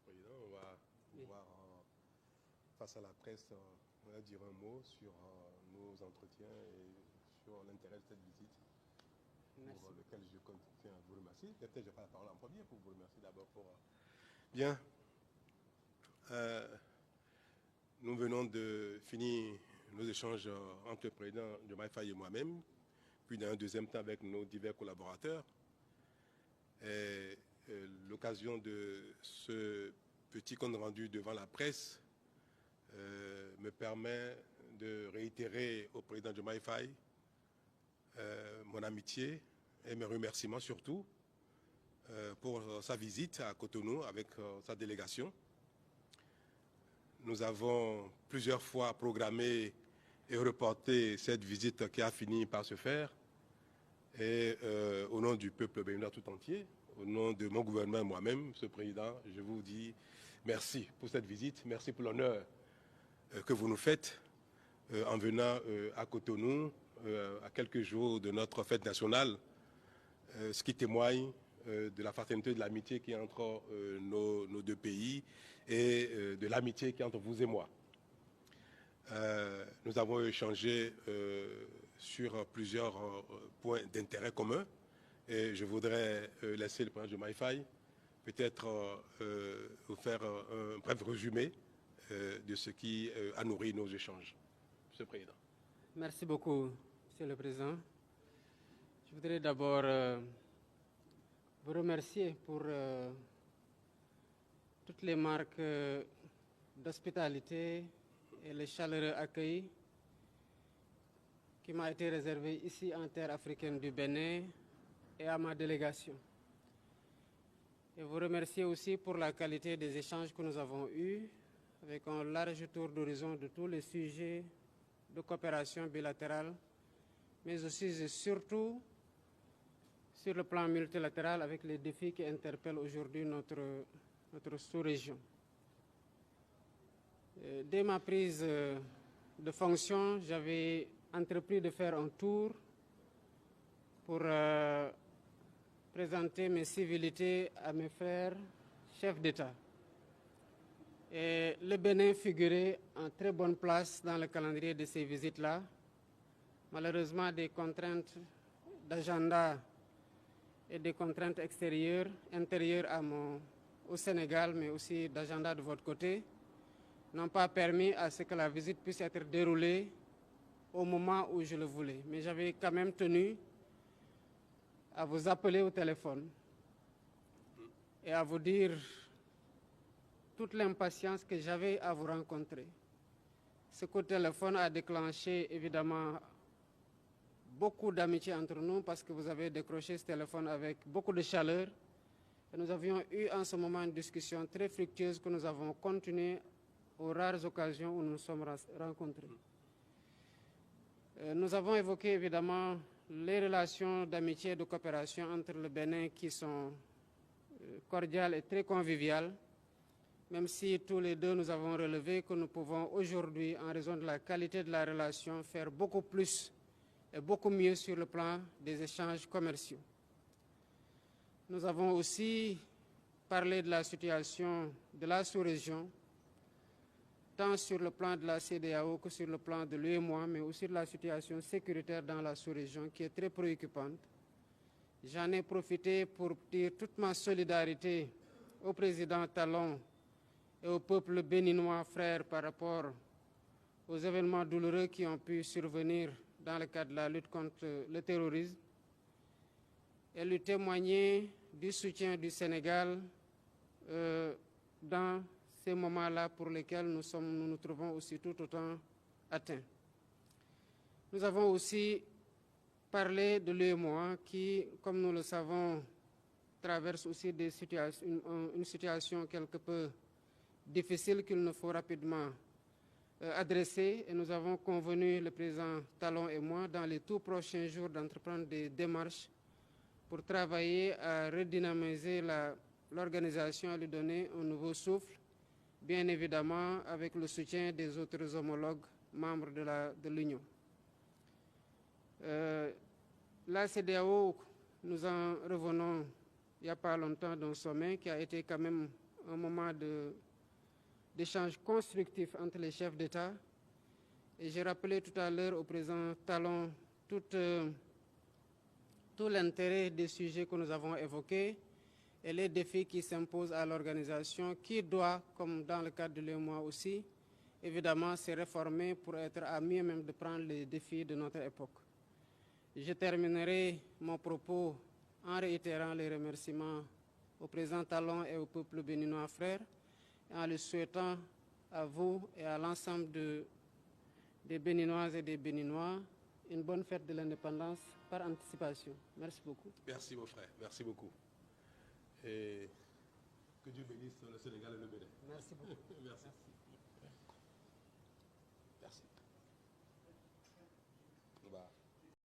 Président. On va face à la presse, on va dire un mot sur nos entretiens et sur l'intérêt de cette visite. Merci. Pour lequel je tiens à vous remercier. Peut-être que je vais la parole en premier pour vous remercier d'abord pour... Bien. Nous venons de finir nos échanges entre le président Diomaye Faye et moi-même, puis dans un deuxième temps avec nos divers collaborateurs. L'occasion de ce petit compte rendu devant la presse me permet de réitérer au président Diomaye Faye mon amitié et mes remerciements surtout pour sa visite à Cotonou avec sa délégation. Nous avons plusieurs fois programmé et reporté cette visite qui a fini par se faire. Et au nom du peuple béninois tout entier, au nom de mon gouvernement et moi-même, Monsieur le Président, je vous dis merci pour cette visite, merci pour l'honneur que vous nous faites en venant à Cotonou à quelques jours de notre fête nationale, ce qui témoigne de la fraternité et de l'amitié qui est entre nos deux pays et de l'amitié qui est entre vous et moi. Nous avons échangé sur plusieurs points d'intérêt commun et je voudrais laisser le président Diomaye Faye peut-être vous faire un bref résumé de ce qui a nourri nos échanges. Monsieur le Président. Merci beaucoup, Monsieur le Président. Je voudrais d'abord vous remercier pour toutes les marques d'hospitalité et le chaleureux accueil qui m'a été réservé ici en terre africaine du Bénin et à ma délégation. Et vous remercier aussi pour la qualité des échanges que nous avons eus avec un large tour d'horizon de tous les sujets de coopération bilatérale, mais aussi et surtout sur le plan multilatéral avec les défis qui interpellent aujourd'hui notre sous-région. Dès ma prise de fonction, j'avais entrepris de faire un tour pour présenter mes civilités à mes frères chefs d'État. Et le Bénin figurait en très bonne place dans le calendrier de ces visites-là. Malheureusement, des contraintes d'agenda et des contraintes extérieures, intérieures au Sénégal, mais aussi d'agenda de votre côté, n'ont pas permis à ce que la visite puisse être déroulée au moment où je le voulais. Mais j'avais quand même tenu à vous appeler au téléphone et à vous dire toute l'impatience que j'avais à vous rencontrer. Ce coup de téléphone a déclenché évidemment beaucoup d'amitié entre nous parce que vous avez décroché ce téléphone avec beaucoup de chaleur. Et nous avions eu en ce moment une discussion très fructueuse que nous avons continuée aux rares occasions où nous nous sommes rencontrés. Nous avons évoqué évidemment les relations d'amitié et de coopération entre le Bénin qui sont cordiales et très conviviales, même si tous les deux nous avons relevé que nous pouvons aujourd'hui, en raison de la qualité de la relation, faire beaucoup plus et beaucoup mieux sur le plan des échanges commerciaux. Nous avons aussi parlé de la situation de la sous-région, tant sur le plan de la CEDEAO que sur le plan de l'UEMOA, mais aussi de la situation sécuritaire dans la sous-région qui est très préoccupante. J'en ai profité pour dire toute ma solidarité au président Talon et au peuple béninois frère par rapport aux événements douloureux qui ont pu survenir dans le cadre de la lutte contre le terrorisme et lui témoigner du soutien du Sénégal dans ces moments-là pour lesquels nous nous trouvons aussi tout autant atteints. Nous avons aussi parlé de l'UEMOA qui, comme nous le savons, traverse aussi une situation quelque peu difficile qu'il nous faut rapidement adresser. Et nous avons convenu, le président Talon et moi, dans les tout prochains jours d'entreprendre des démarches pour travailler à redynamiser l'organisation et lui donner un nouveau souffle, bien évidemment avec le soutien des autres homologues membres de l'Union. La CEDEAO, nous en revenons il n'y a pas longtemps d'un sommet qui a été quand même un moment d'échange constructif entre les chefs d'État. Et j'ai rappelé tout à l'heure au président Talon tout l'intérêt des sujets que nous avons évoqués et les défis qui s'imposent à l'organisation qui doit, comme dans le cadre de l'UEMOA aussi, évidemment se réformer pour être à mieux même de prendre les défis de notre époque. Je terminerai mon propos en réitérant les remerciements au président Talon et au peuple béninois frère, et en le souhaitant à vous et à l'ensemble des Béninoises et des Béninois une bonne fête de l'indépendance par anticipation. Merci beaucoup. Merci mon frère, merci beaucoup. Et que Dieu bénisse le Sénégal et le Bénin. Merci beaucoup. Merci.